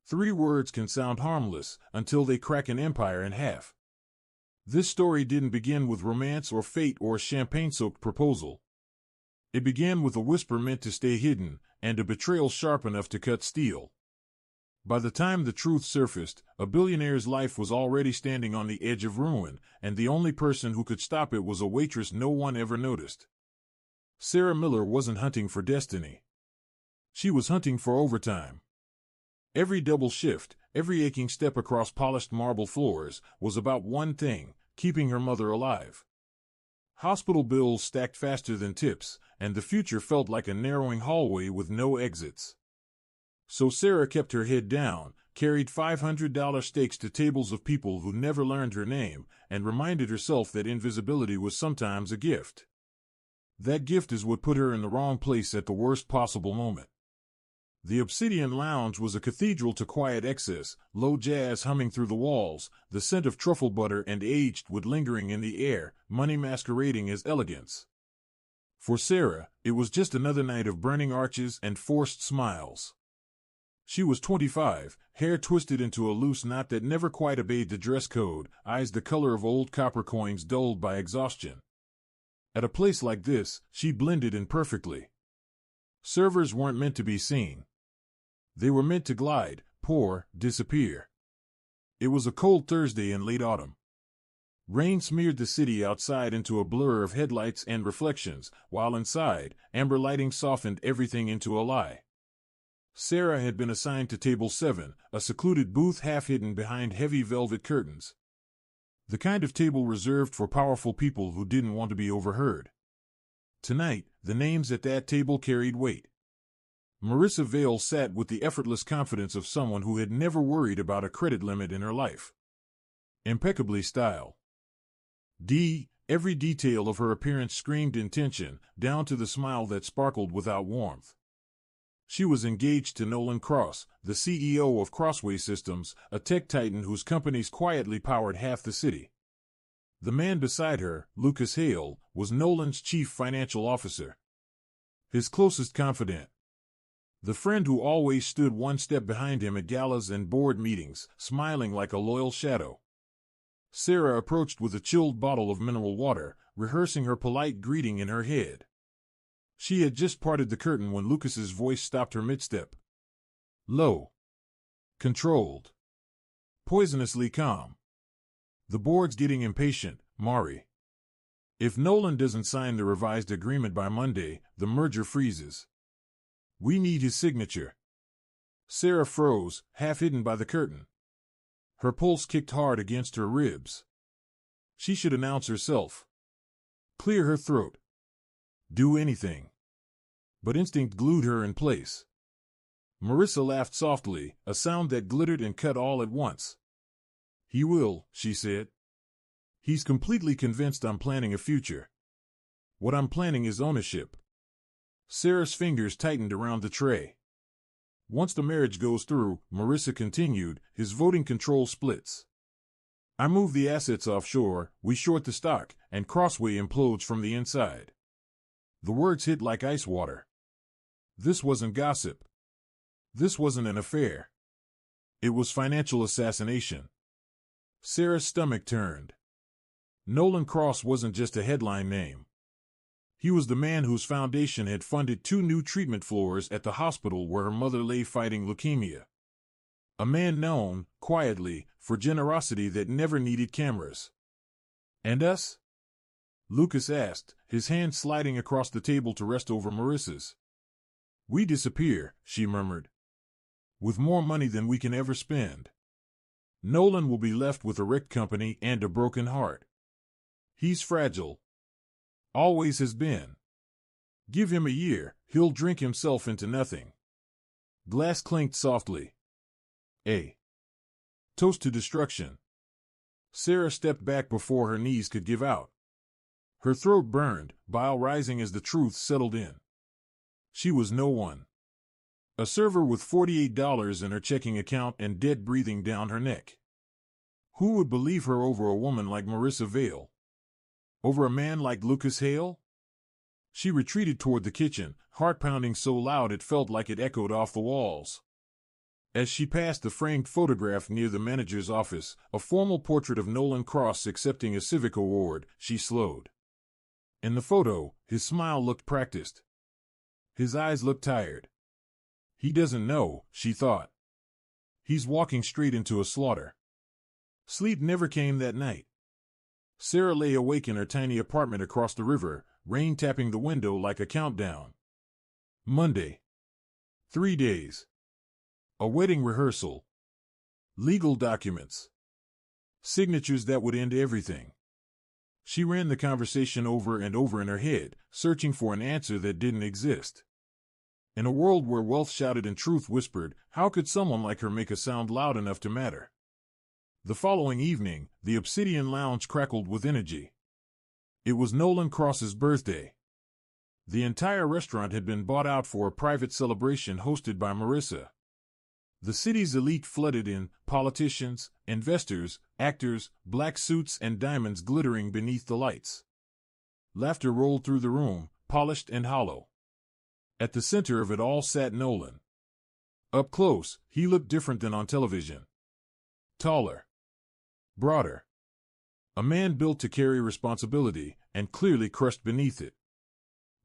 3 words can sound harmless until they crack an empire in half. This story didn't begin with romance or fate or a champagne-soaked proposal. It began with a whisper meant to stay hidden, and a betrayal sharp enough to cut steel. By the time the truth surfaced, a billionaire's life was already standing on the edge of ruin, and the only person who could stop it was a waitress no one ever noticed. Sarah Miller wasn't hunting for destiny. She was hunting for overtime. Every double shift, every aching step across polished marble floors, was about one thing: keeping her mother alive. Hospital bills stacked faster than tips, and the future felt like a narrowing hallway with no exits. So Sarah kept her head down, carried $500 steaks to tables of people who never learned her name, and reminded herself that invisibility was sometimes a gift. That gift is what put her in the wrong place at the worst possible moment. The Obsidian Lounge was a cathedral to quiet excess, low jazz humming through the walls, the scent of truffle butter and aged wood lingering in the air, money masquerading as elegance. For Sarah, it was just another night of burning arches and forced smiles. She was 25, hair twisted into a loose knot that never quite obeyed the dress code, eyes the color of old copper coins dulled by exhaustion. At a place like this, she blended in perfectly. Servers weren't meant to be seen. They were meant to glide, pour, disappear. It was a cold Thursday in late autumn. Rain smeared the city outside into a blur of headlights and reflections, while inside, amber lighting softened everything into a lie. Sarah had been assigned to Table 7, a secluded booth half hidden behind heavy velvet curtains. The kind of table reserved for powerful people who didn't want to be overheard. Tonight, the names at that table carried weight. Marissa Vale sat with the effortless confidence of someone who had never worried about a credit limit in her life. Impeccably styled. Every detail of her appearance screamed intention, down to the smile that sparkled without warmth. She was engaged to Nolan Cross, the CEO of Crossway Systems, a tech titan whose companies quietly powered half the city. The man beside her, Lucas Hale, was Nolan's chief financial officer. His closest confidant. The friend who always stood one step behind him at galas and board meetings, smiling like a loyal shadow. Sarah approached with a chilled bottle of mineral water, rehearsing her polite greeting in her head. She had just parted the curtain when Lucas's voice stopped her mid-step. Low. Controlled. Poisonously calm. The board's getting impatient, Mari. If Nolan doesn't sign the revised agreement by Monday, the merger freezes. We need his signature. Sarah froze, half hidden by the curtain. Her pulse kicked hard against her ribs. She should announce herself. Clear her throat. Do anything. But instinct glued her in place. Marissa laughed softly, a sound that glittered and cut all at once. He will, she said. He's completely convinced I'm planning a future. What I'm planning is ownership. Sarah's fingers tightened around the tray. Once the marriage goes through, Marissa continued, his voting control splits. I move the assets offshore, we short the stock, and Crossway implodes from the inside. The words hit like ice water. This wasn't gossip. This wasn't an affair. It was financial assassination. Sarah's stomach turned. Nolan Cross wasn't just a headline name. He was the man whose foundation had funded 2 new treatment floors at the hospital where her mother lay fighting leukemia. A man known, quietly, for generosity that never needed cameras. And us? Lucas asked, his hand sliding across the table to rest over Marissa's. We disappear, she murmured. With more money than we can ever spend. Nolan will be left with a wrecked company and a broken heart. He's fragile. Always has been. Give him a year, he'll drink himself into nothing. Glass clinked softly. A toast to destruction. Sarah stepped back before her knees could give out. Her throat burned, bile rising as the truth settled in. She was no one. A server with $48 in her checking account and debt breathing down her neck. Who would believe her over a woman like Marissa Vale? Over a man like Lucas Hale? She retreated toward the kitchen, heart pounding so loud it felt like it echoed off the walls. As she passed the framed photograph near the manager's office, a formal portrait of Nolan Cross accepting a civic award, she slowed. In the photo, his smile looked practiced. His eyes looked tired. He doesn't know, she thought. He's walking straight into a slaughter. Sleep never came that night. Sarah lay awake in her tiny apartment across the river, rain tapping the window like a countdown. Monday. 3 days. A wedding rehearsal. Legal documents. Signatures that would end everything. She ran the conversation over and over in her head, searching for an answer that didn't exist. In a world where wealth shouted and truth whispered, how could someone like her make a sound loud enough to matter? The following evening, the Obsidian Lounge crackled with energy. It was Nolan Cross's birthday. The entire restaurant had been bought out for a private celebration hosted by Marissa. The city's elite flooded in, politicians, investors, actors, black suits and diamonds glittering beneath the lights. Laughter rolled through the room, polished and hollow. At the center of it all sat Nolan. Up close, he looked different than on television. Taller. Broader. A man built to carry responsibility, and clearly crushed beneath it.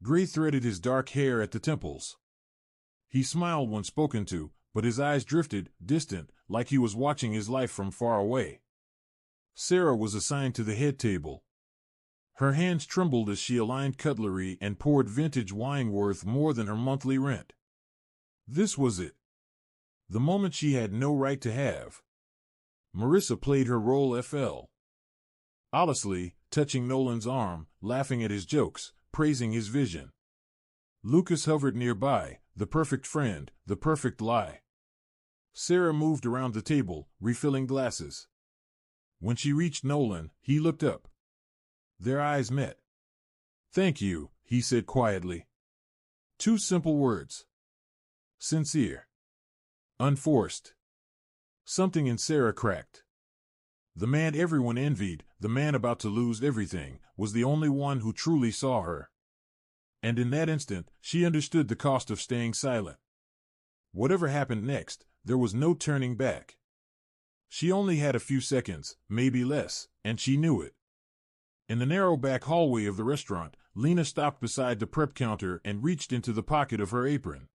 Gray threaded his dark hair at the temples. He smiled when spoken to, but his eyes drifted, distant, like he was watching his life from far away. Sarah was assigned to the head table. Her hands trembled as she aligned cutlery and poured vintage wine worth more than her monthly rent. This was it. The moment she had no right to have. Marissa played her role FL. Honestly, touching Nolan's arm, laughing at his jokes, praising his vision. Lucas hovered nearby, the perfect friend, the perfect lie. Sarah moved around the table, refilling glasses. When she reached Nolan, he looked up. Their eyes met. "Thank you," he said quietly. 2 simple words. Sincere. Unforced. Something in Sarah cracked. The man everyone envied, the man about to lose everything, was the only one who truly saw her. And in that instant, she understood the cost of staying silent. Whatever happened next, there was no turning back. She only had a few seconds, maybe less, and she knew it. In the narrow back hallway of the restaurant, Lena stopped beside the prep counter and reached into the pocket of her apron.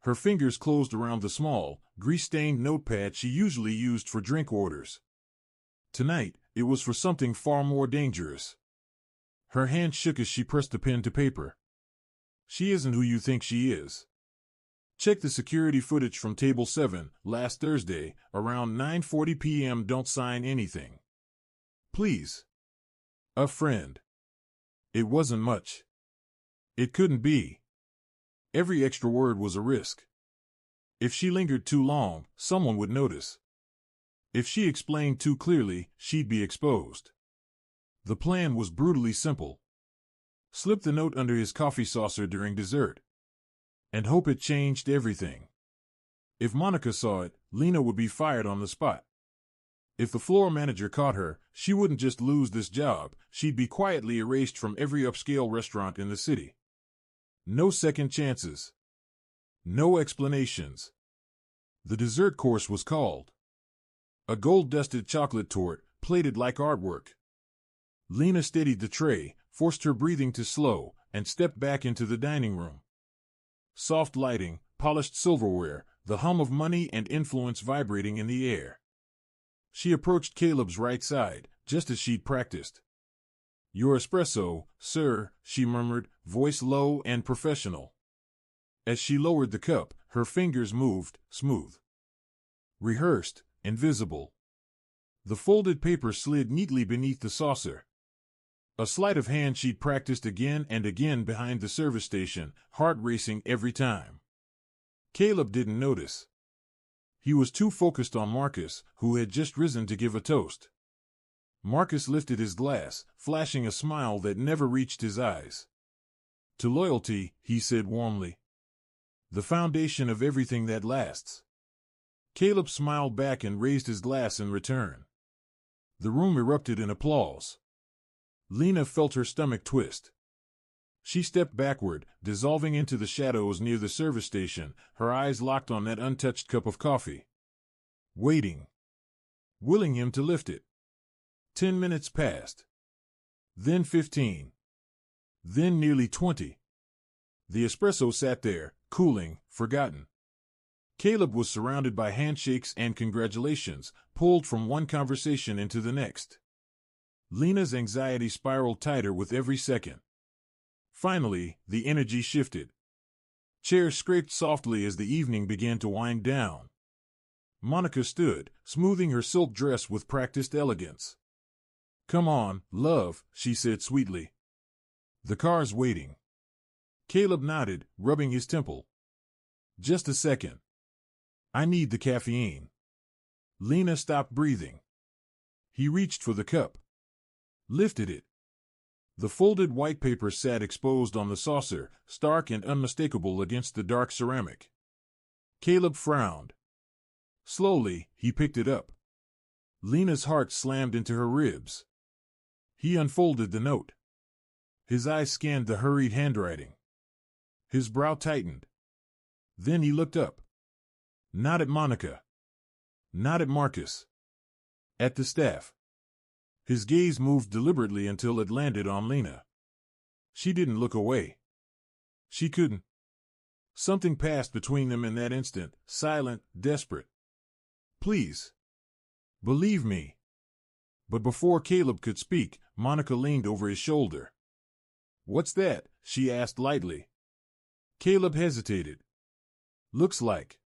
Her fingers closed around the small, grease-stained notepad she usually used for drink orders. Tonight, it was for something far more dangerous. Her hand shook as she pressed the pen to paper. She isn't who you think she is. Check the security footage from Table 7, last Thursday, around 9:40 p.m. Don't sign anything. Please. A friend. It wasn't much. It couldn't be. Every extra word was a risk. If she lingered too long, someone would notice. If she explained too clearly, she'd be exposed. The plan was brutally simple. Slip the note under his coffee saucer during dessert. And hope it changed everything. If Monica saw it, Lena would be fired on the spot. If the floor manager caught her, she wouldn't just lose this job, she'd be quietly erased from every upscale restaurant in the city. No second chances. No explanations. The dessert course was called. A gold-dusted chocolate torte, plated like artwork. Lena steadied the tray, forced her breathing to slow, and stepped back into the dining room. Soft lighting, polished silverware, the hum of money and influence vibrating in the air. She approached Caleb's right side, just as she'd practiced. "Your espresso, sir," she murmured, voice low and professional. As she lowered the cup, her fingers moved, smooth. Rehearsed, invisible. The folded paper slid neatly beneath the saucer. A sleight of hand she'd practiced again and again behind the service station, heart racing every time. Caleb didn't notice. He was too focused on Marcus, who had just risen to give a toast. Marcus lifted his glass, flashing a smile that never reached his eyes. "To loyalty," he said warmly. "The foundation of everything that lasts." Caleb smiled back and raised his glass in return. The room erupted in applause. Lena felt her stomach twist. She stepped backward, dissolving into the shadows near the service station, her eyes locked on that untouched cup of coffee. Waiting. Willing him to lift it. 10 minutes passed. Then 15. Then nearly 20. The espresso sat there, cooling, forgotten. Caleb was surrounded by handshakes and congratulations, pulled from one conversation into the next. Lena's anxiety spiraled tighter with every second. Finally, the energy shifted. Chairs scraped softly as the evening began to wind down. Monica stood, smoothing her silk dress with practiced elegance. "Come on, love," she said sweetly. "The car's waiting." Caleb nodded, rubbing his temple. "Just a second. I need the caffeine." Lena stopped breathing. He reached for the cup. Lifted it. The folded white paper sat exposed on the saucer, stark and unmistakable against the dark ceramic. Caleb frowned. Slowly, he picked it up. Lena's heart slammed into her ribs. He unfolded the note. His eyes scanned the hurried handwriting. His brow tightened. Then he looked up. Not at Monica. Not at Marcus. At the staff. His gaze moved deliberately until it landed on Lena. She didn't look away. She couldn't. Something passed between them in that instant, silent, desperate. "Please. Believe me." But before Caleb could speak, Monica leaned over his shoulder. "What's that?" she asked lightly. Caleb hesitated. "Looks like."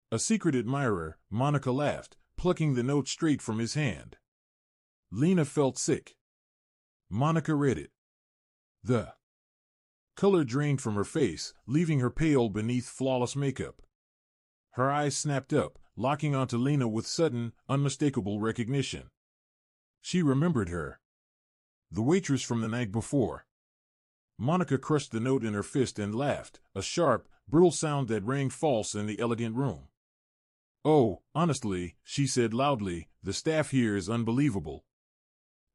"A secret admirer," Monica laughed, plucking the note straight from his hand. Lena felt sick. Monica read it. The color drained from her face, leaving her pale beneath flawless makeup. Her eyes snapped up, locking onto Lena with sudden, unmistakable recognition. She remembered her. The waitress from the night before. Monica crushed the note in her fist and laughed, a sharp, brittle sound that rang false in the elegant room. "Oh, honestly," she said loudly, "the staff here is unbelievable.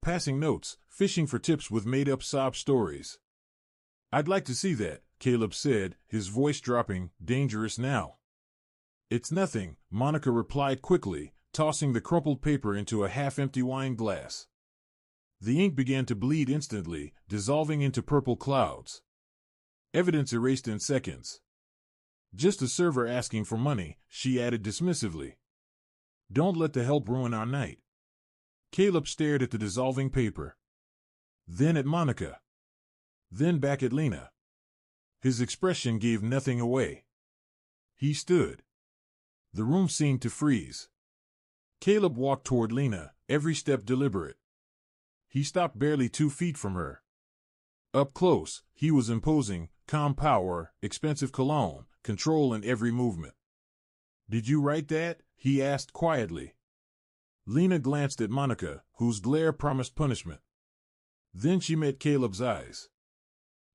Passing notes, fishing for tips with made-up sob stories." "I'd like to see that," Caleb said, his voice dropping, dangerous now. "It's nothing," Monica replied quickly, tossing the crumpled paper into a half-empty wine glass. The ink began to bleed instantly, dissolving into purple clouds. Evidence erased in seconds. "Just a server asking for money," she added dismissively. "Don't let the help ruin our night." Caleb stared at the dissolving paper. Then at Monica. Then back at Lena. His expression gave nothing away. He stood. The room seemed to freeze. Caleb walked toward Lena, every step deliberate. He stopped barely 2 feet from her. Up close, he was imposing, calm power, expensive cologne, control in every movement. "Did you write that?" he asked quietly. Lena glanced at Monica, whose glare promised punishment. Then she met Caleb's eyes.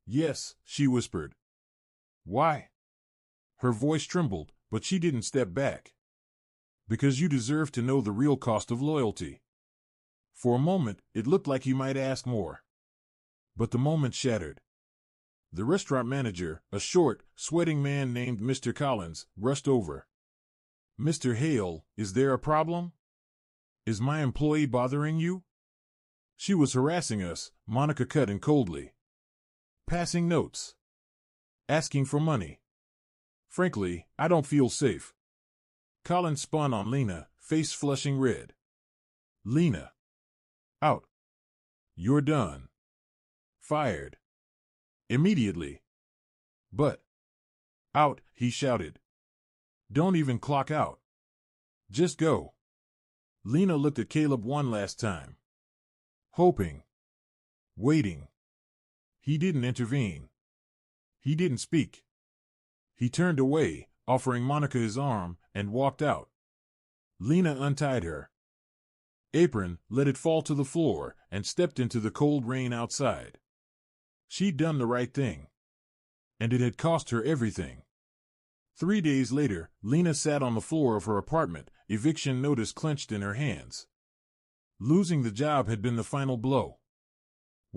"Yes," she whispered. "Why?" Her voice trembled, but she didn't step back. "Because you deserve to know the real cost of loyalty." For a moment, it looked like he might ask more. But the moment shattered. The restaurant manager, a short, sweating man named Mr. Collins, rushed over. "Mr. Hale, is there a problem? Is my employee bothering you?" "She was harassing us," Monica cut in coldly. "Passing notes. Asking for money. Frankly, I don't feel safe." Collins spun on Lena, face flushing red. "Lena. Out. You're done. Fired. Immediately." "But." "Out," he shouted. "Don't even clock out. Just go." Lena looked at Caleb one last time. Hoping. Waiting. He didn't intervene. He didn't speak. He turned away, offering Monica his arm, and walked out. Lena untied her apron, let it fall to the floor, and stepped into the cold rain outside. She'd done the right thing. And it had cost her everything. 3 days later, Lena sat on the floor of her apartment, eviction notice clenched in her hands. Losing the job had been the final blow.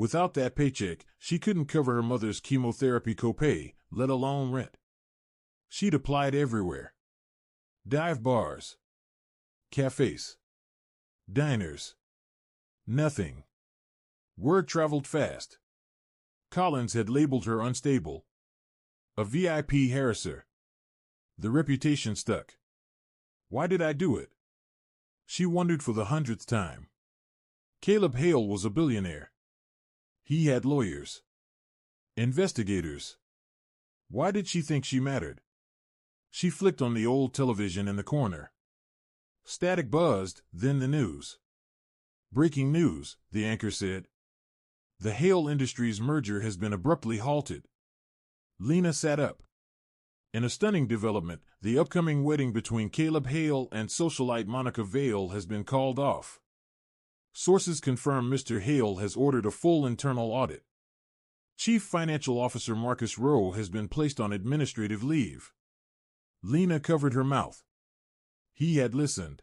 Without that paycheck, she couldn't cover her mother's chemotherapy copay, let alone rent. She'd applied everywhere. Dive bars. Cafes. Diners. Nothing. Word traveled fast. Collins had labeled her unstable. A VIP harasser. The reputation stuck. Why did I do it? She wondered for the 100th time. Caleb Hale was a billionaire. He had lawyers. Investigators. Why did she think she mattered? She flicked on the old television in the corner. Static buzzed, then the news. Breaking news, the anchor said. The Hale Industries merger has been abruptly halted. Lena sat up. In a stunning development, the upcoming wedding between Caleb Hale and socialite Monica Vale has been called off. Sources confirm Mr. Hale has ordered a full internal audit. Chief Financial Officer Marcus Rowe has been placed on administrative leave. Lena covered her mouth. He had listened.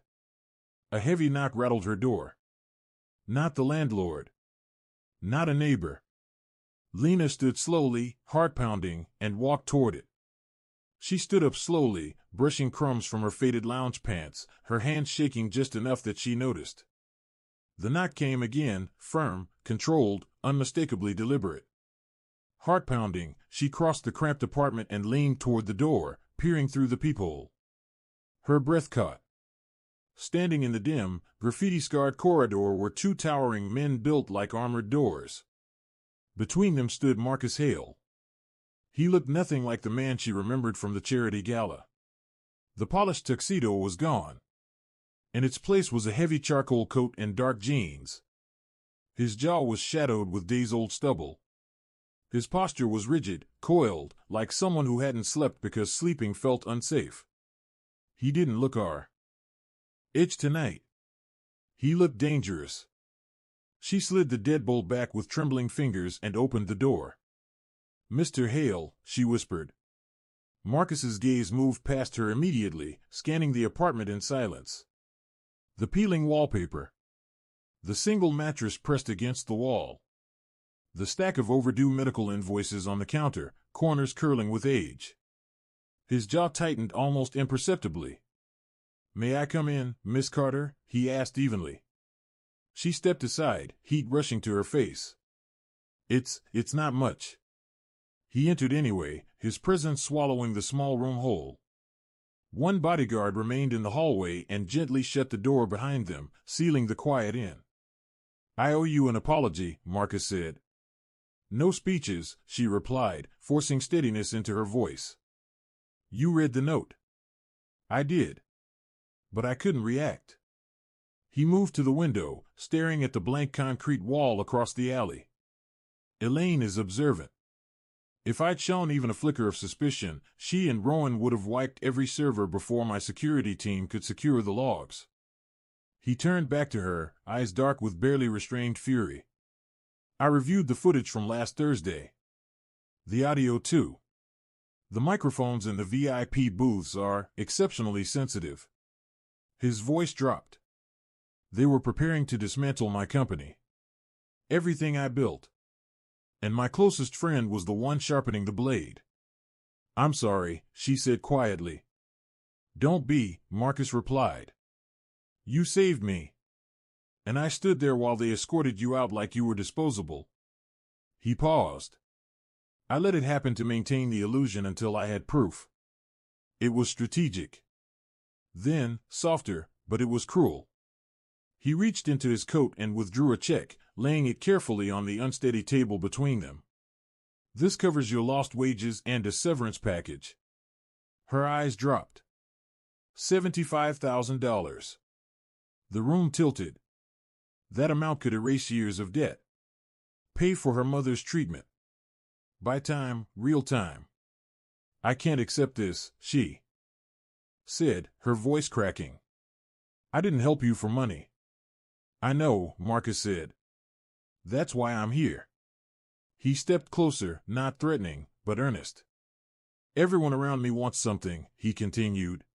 A heavy knock rattled her door. Not the landlord. Not a neighbor. Lena stood slowly, heart-pounding, and walked toward it. She stood up slowly, brushing crumbs from her faded lounge pants, her hands shaking just enough that she noticed. The knock came again, firm, controlled, unmistakably deliberate. Heart-pounding, she crossed the cramped apartment and leaned toward the door, peering through the peephole. Her breath caught. Standing in the dim, graffiti-scarred corridor were two towering men built like armored doors. Between them stood Marcus Hale. He looked nothing like the man she remembered from the charity gala. The polished tuxedo was gone. In its place was a heavy charcoal coat and dark jeans. His jaw was shadowed with days-old stubble. His posture was rigid, coiled, like someone who hadn't slept because sleeping felt unsafe. He didn't look itch tonight. He looked dangerous. She slid the deadbolt back with trembling fingers and opened the door. Mr. Hale, she whispered. Marcus's gaze moved past her immediately, scanning the apartment in silence. The peeling wallpaper. The single mattress pressed against the wall. The stack of overdue medical invoices on the counter, corners curling with age. His jaw tightened almost imperceptibly. May I come in, Miss Carter? He asked evenly. She stepped aside, heat rushing to her face. It's not much. He entered anyway, his presence swallowing the small room whole. One bodyguard remained in the hallway and gently shut the door behind them, sealing the quiet in. I owe you an apology, Marcus said. No speeches, she replied, forcing steadiness into her voice. You read the note. I did. But I couldn't react. He moved to the window, staring at the blank concrete wall across the alley. Elaine is observant. If I'd shown even a flicker of suspicion, she and Rowan would have wiped every server before my security team could secure the logs. He turned back to her, eyes dark with barely restrained fury. I reviewed the footage from last Thursday. The audio, too. The microphones in the VIP booths are exceptionally sensitive. His voice dropped. They were preparing to dismantle my company. Everything I built. And my closest friend was the one sharpening the blade. I'm sorry, she said quietly. Don't be, Marcus replied. You saved me. And I stood there while they escorted you out like you were disposable. He paused. I let it happen to maintain the illusion until I had proof. It was strategic. Then, softer, but it was cruel. He reached into his coat and withdrew a check, laying it carefully on the unsteady table between them. This covers your lost wages and a severance package. Her eyes dropped. $75,000. The room tilted. That amount could erase years of debt. Pay for her mother's treatment. Buy time, real time. I can't accept this, she said, her voice cracking. I didn't help you for money. I know, Marcus said. That's why I'm here. He stepped closer, not threatening, but earnest. Everyone around me wants something, he continued.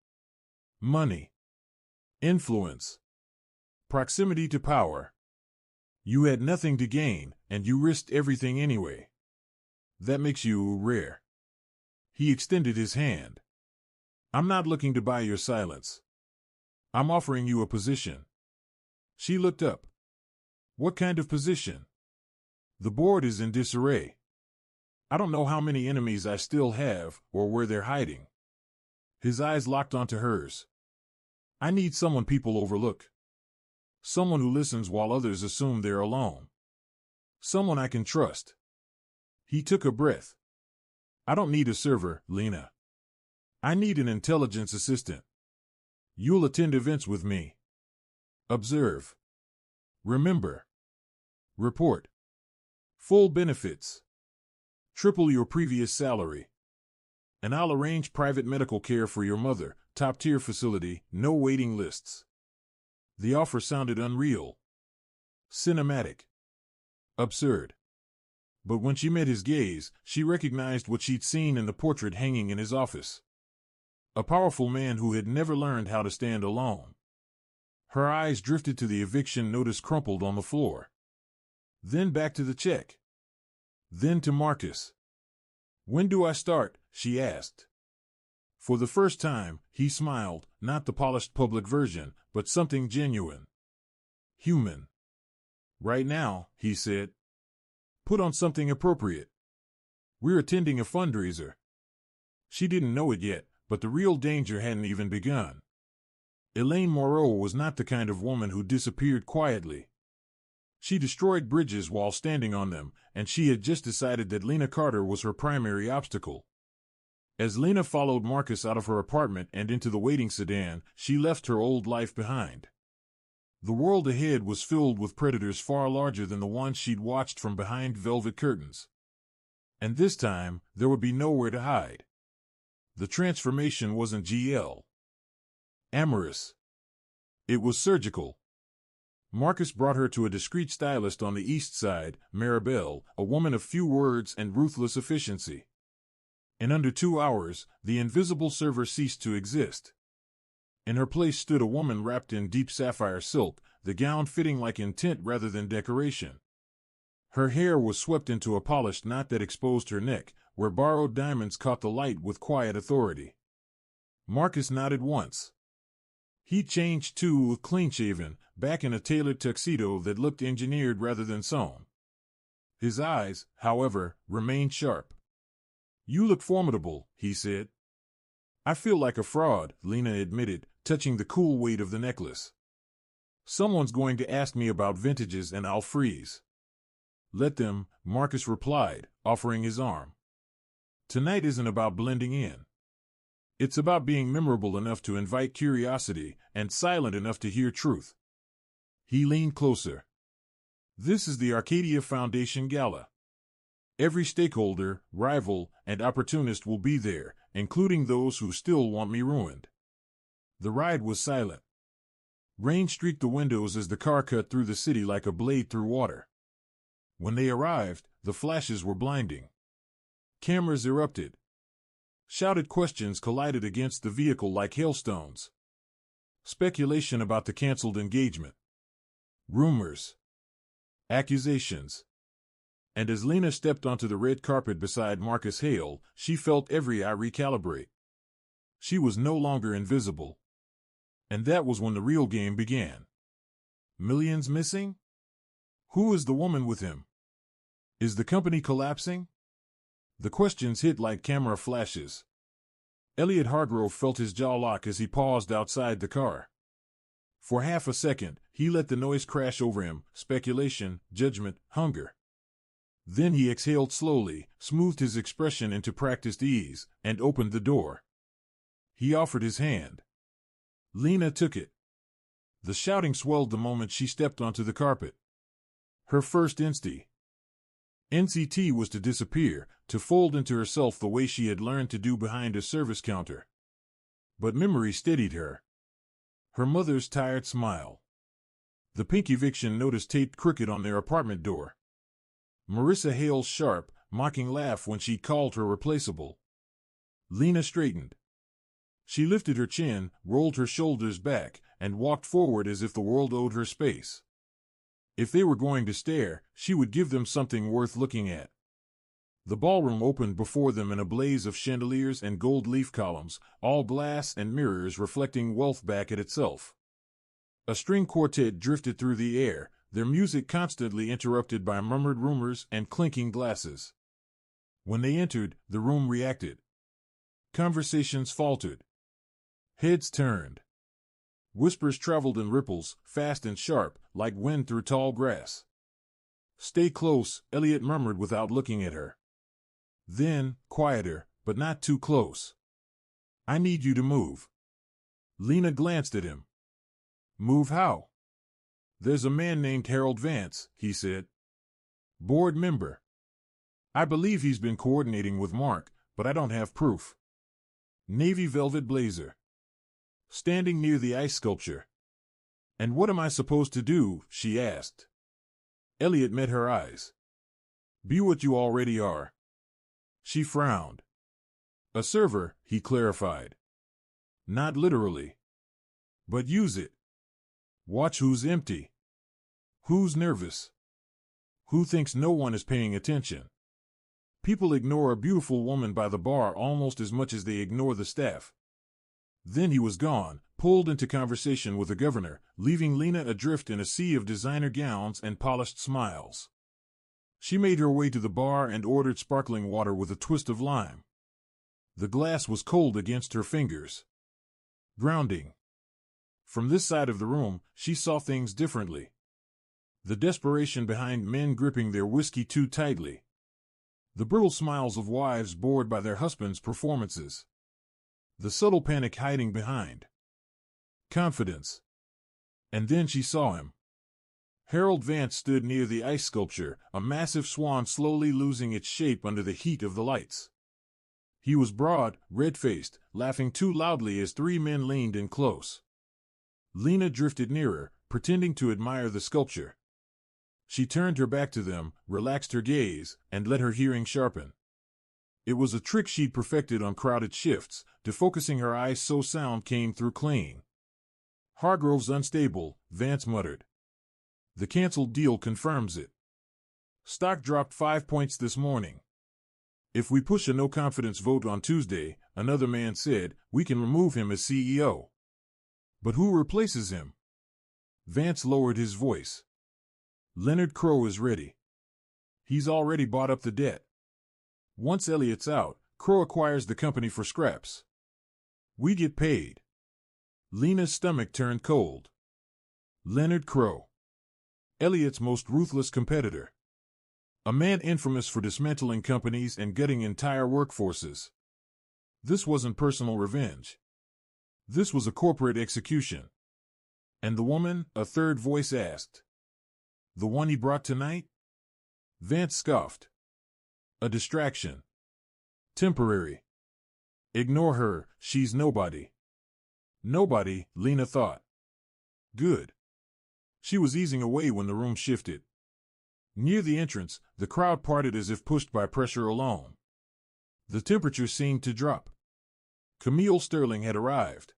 Money. Influence. Proximity to power. You had nothing to gain, and you risked everything anyway. That makes you rare. He extended his hand. I'm not looking to buy your silence. I'm offering you a position. She looked up. What kind of position? The board is in disarray. I don't know how many enemies I still have or where they're hiding. His eyes locked onto hers. I need someone people overlook. Someone who listens while others assume they're alone. Someone I can trust. He took a breath. I don't need a server, Lena. I need an intelligence assistant. You'll attend events with me. Observe. Remember. Report. Full benefits. Triple your previous salary. And I'll arrange private medical care for your mother, top-tier facility, no waiting lists. The offer sounded unreal. Cinematic. Absurd. But when she met his gaze, she recognized what she'd seen in the portrait hanging in his office. A powerful man who had never learned how to stand alone. Her eyes drifted to the eviction notice crumpled on the floor. Then back to the check. Then to Marcus. When do I start? She asked. For the first time, he smiled, not the polished public version, but something genuine. Human. Right now, he said. Put on something appropriate. We're attending a fundraiser. She didn't know it yet, but the real danger hadn't even begun. Elaine Moreau was not the kind of woman who disappeared quietly. She destroyed bridges while standing on them, and she had just decided that Lena Carter was her primary obstacle. As Lena followed Marcus out of her apartment and into the waiting sedan, she left her old life behind. The world ahead was filled with predators far larger than the ones she'd watched from behind velvet curtains. And this time, there would be nowhere to hide. The transformation wasn't amorous. It was surgical. Marcus brought her to a discreet stylist on the east side, Maribel, a woman of few words and ruthless efficiency. In under 2 hours, the invisible server ceased to exist. In her place stood a woman wrapped in deep sapphire silk, the gown fitting like intent rather than decoration. Her hair was swept into a polished knot that exposed her neck, where borrowed diamonds caught the light with quiet authority. Marcus nodded once. He changed too, clean-shaven, back in a tailored tuxedo that looked engineered rather than sewn. His eyes, however, remained sharp. You look formidable, he said. I feel like a fraud, Lena admitted, touching the cool weight of the necklace. Someone's going to ask me about vintages and I'll freeze. Let them, Marcus replied, offering his arm. Tonight isn't about blending in. It's about being memorable enough to invite curiosity and silent enough to hear truth. He leaned closer. This is the Arcadia Foundation Gala. Every stakeholder, rival, and opportunist will be there, including those who still want me ruined. The ride was silent. Rain streaked the windows as the car cut through the city like a blade through water. When they arrived, the flashes were blinding. Cameras erupted. Shouted questions collided against the vehicle like hailstones. Speculation about the canceled engagement. Rumors. Accusations. And as Lena stepped onto the red carpet beside Marcus Hale, she felt every eye recalibrate. She was no longer invisible. And that was when the real game began. Millions missing? Who is the woman with him? Is the company collapsing? The questions hit like camera flashes. Elliot Hargrove felt his jaw lock as he paused outside the car. For half a second, he let the noise crash over him, speculation, judgment, hunger. Then he exhaled slowly, smoothed his expression into practiced ease, and opened the door. He offered his hand. Lena took it. The shouting swelled the moment she stepped onto the carpet. Her first NCT was to disappear, to fold into herself the way she had learned to do behind a service counter. But memory steadied her. Her mother's tired smile. The pink eviction notice taped crooked on their apartment door. Marissa Hale's sharp, mocking laugh when she called her replaceable. Lena straightened. She lifted her chin, rolled her shoulders back, and walked forward as if the world owed her space. If they were going to stare, she would give them something worth looking at. The ballroom opened before them in a blaze of chandeliers and gold leaf columns, all glass and mirrors reflecting wealth back at itself. A string quartet drifted through the air, their music constantly interrupted by murmured rumors and clinking glasses. When they entered, the room reacted. Conversations faltered. Heads turned. Whispers traveled in ripples, fast and sharp, like wind through tall grass. "Stay close," Elliot murmured without looking at her. Then, quieter, but not too close. "I need you to move." Lena glanced at him. "Move how?" "There's a man named Harold Vance," he said. "Board member. I believe he's been coordinating with Mark, but I don't have proof. Navy velvet blazer. Standing near the ice sculpture." "And what am I supposed to do?" she asked. Elliot met her eyes. "Be what you already are." She frowned. "A server," he clarified. "Not literally. But use it. Watch who's empty. Who's nervous. Who thinks no one is paying attention. People ignore a beautiful woman by the bar almost as much as they ignore the staff." Then he was gone, pulled into conversation with the governor, leaving Lena adrift in a sea of designer gowns and polished smiles. She made her way to the bar and ordered sparkling water with a twist of lime. The glass was cold against her fingers. Grounding. From this side of the room, she saw things differently. The desperation behind men gripping their whiskey too tightly. The brittle smiles of wives bored by their husbands' performances. The subtle panic hiding behind confidence. And then she saw him. Harold Vance stood near the ice sculpture, a massive swan slowly losing its shape under the heat of the lights. He was broad, red-faced, laughing too loudly as three men leaned in close. Lena drifted nearer, pretending to admire the sculpture. She turned her back to them, relaxed her gaze, and let her hearing sharpen. It was a trick she'd perfected on crowded shifts, defocusing her eyes so sound came through clean. "Hargrove's unstable," Vance muttered. "The canceled deal confirms it. Stock dropped 5 points this morning. If we push a no-confidence vote on Tuesday," another man said, "we can remove him as CEO." "But who replaces him?" Vance lowered his voice. "Leonard Crowe is ready. He's already bought up the debt. Once Elliot's out, Crowe acquires the company for scraps. We get paid." Lena's stomach turned cold. Leonard Crowe. Elliot's most ruthless competitor. A man infamous for dismantling companies and gutting entire workforces. This wasn't personal revenge. This was a corporate execution. "And the woman?" a third voice asked. "The one he brought tonight?" Vance scoffed. "A distraction. Temporary. Ignore her, she's nobody." Nobody, Lena thought. Good. She was easing away when the room shifted. Near the entrance, the crowd parted as if pushed by pressure alone. The temperature seemed to drop. Camille Sterling had arrived.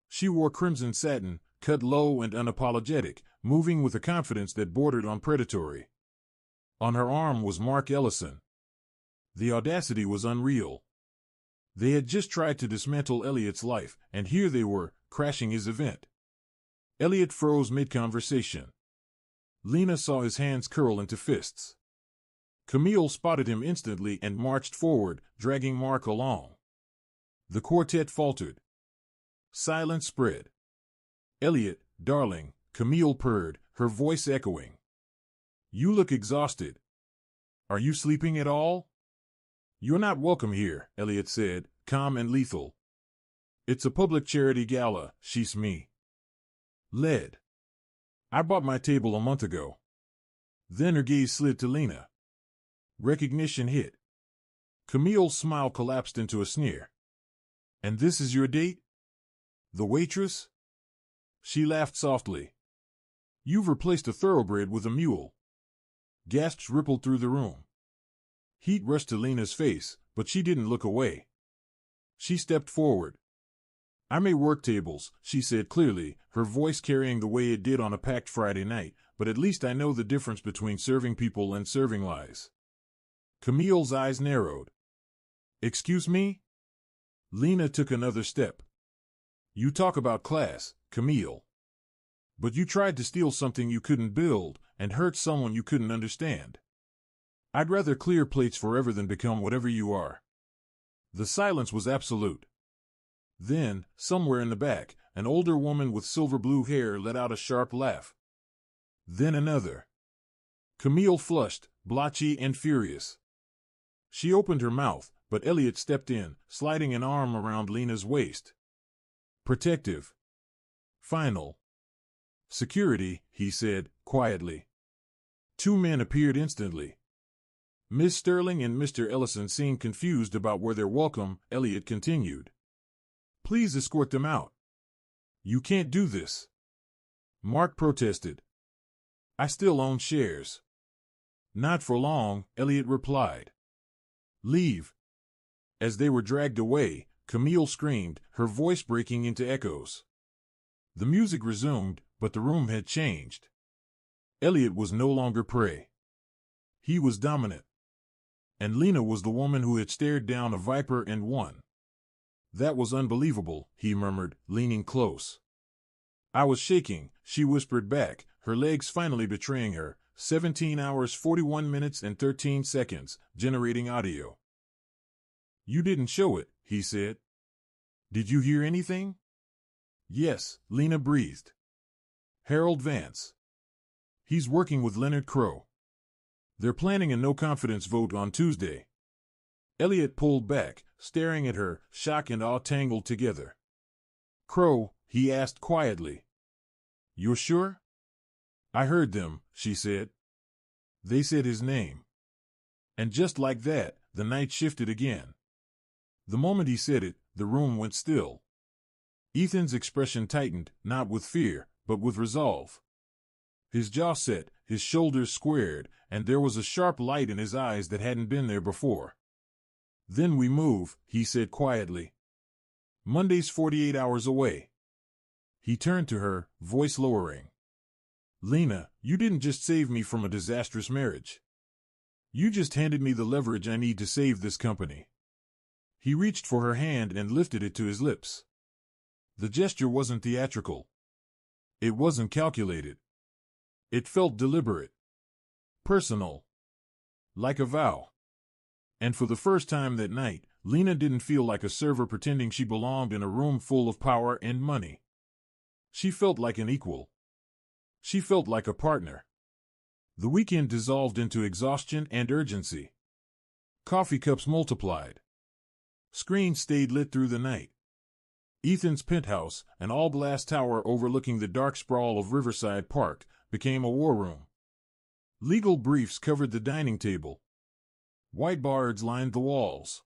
She wore crimson satin, cut low and unapologetic, moving with a confidence that bordered on predatory. On her arm was Mark Ellison. The audacity was unreal. They had just tried to dismantle Elliot's life, and here they were, crashing his event. Elliot froze mid-conversation. Lena saw his hands curl into fists. Camille spotted him instantly and marched forward, dragging Mark along. The quartet faltered. Silence spread. "Elliot, darling," Camille purred, her voice echoing. "You look exhausted. Are you sleeping at all?" "You're not welcome here," Elliot said, calm and lethal. "It's a public charity gala, she's me. Led. I bought my table a month ago." Then her gaze slid to Lena. Recognition hit. Camille's smile collapsed into a sneer. "And this is your date? The waitress?" She laughed softly. "You've replaced a thoroughbred with a mule." Gasps rippled through the room. Heat rushed to Lena's face, but she didn't look away. She stepped forward. "I may work tables," she said clearly, her voice carrying the way it did on a packed Friday night, but at least I know the difference between serving people and serving lies. Camille's eyes narrowed. Excuse me? Lena took another step. You talk about class, Camille. But you tried to steal something you couldn't build and hurt someone you couldn't understand. I'd rather clear plates forever than become whatever you are. The silence was absolute. Then, somewhere in the back, an older woman with silver blue hair let out a sharp laugh. Then another. Camille flushed, blotchy and furious. She opened her mouth, but Elliot stepped in, sliding an arm around Lena's waist. Protective. Final. Security, he said, quietly. Two men appeared instantly. Miss Sterling and Mr. Ellison seemed confused about where they're welcome. Elliot continued. Please escort them out. You can't do this. Mark protested. I still own shares. Not for long, Elliot replied. Leave. As they were dragged away, Camille screamed, her voice breaking into echoes. The music resumed, but the room had changed. Elliot was no longer prey. He was dominant. And Lena was the woman who had stared down a viper and won. That was unbelievable, he murmured, leaning close. I was shaking, she whispered back, her legs finally betraying her. 17 hours 41 minutes and 13 seconds, generating audio. You didn't show it, he said. Did you hear anything? Yes, Lena breathed. Harold Vance. He's working with Leonard Crowe. They're planning a no-confidence vote on Tuesday. Elliot pulled back, staring at her, shock and awe tangled together. Crowe, he asked quietly. You're sure? I heard them, she said. They said his name. And just like that, the night shifted again. The moment he said it, the room went still. Ethan's expression tightened, not with fear, but with resolve. His jaw set, his shoulders squared, and there was a sharp light in his eyes that hadn't been there before. Then we move, he said quietly. Monday's 48 hours away. He turned to her, voice lowering. Lena, you didn't just save me from a disastrous marriage. You just handed me the leverage I need to save this company. He reached for her hand and lifted it to his lips. The gesture wasn't theatrical. It wasn't calculated. It felt deliberate. Personal. Like a vow. And for the first time that night, Lena didn't feel like a server pretending she belonged in a room full of power and money. She felt like an equal. She felt like a partner. The weekend dissolved into exhaustion and urgency. Coffee cups multiplied. Screens stayed lit through the night. Ethan's penthouse, an all-glass tower overlooking the dark sprawl of Riverside Park, became a war room. Legal briefs covered the dining table. Whiteboards lined the walls.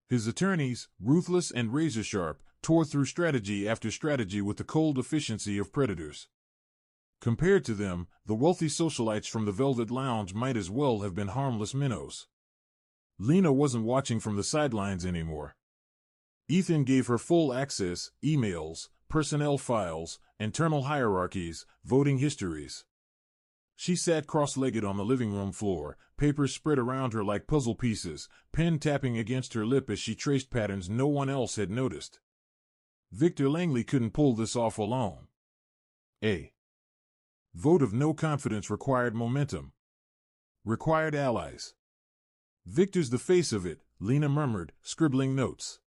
His attorneys, ruthless and razor-sharp, tore through strategy after strategy with the cold efficiency of predators. Compared to them, the wealthy socialites from the Velvet Lounge might as well have been harmless minnows. Lena wasn't watching from the sidelines anymore. Ethan gave her full access, emails, personnel files, internal hierarchies, voting histories. She sat cross-legged on the living room floor, papers spread around her like puzzle pieces, pen tapping against her lip as she traced patterns no one else had noticed. Victor Langley couldn't pull this off alone. A vote of no confidence required momentum. Required allies. Victor's the face of it, Lena murmured, scribbling notes.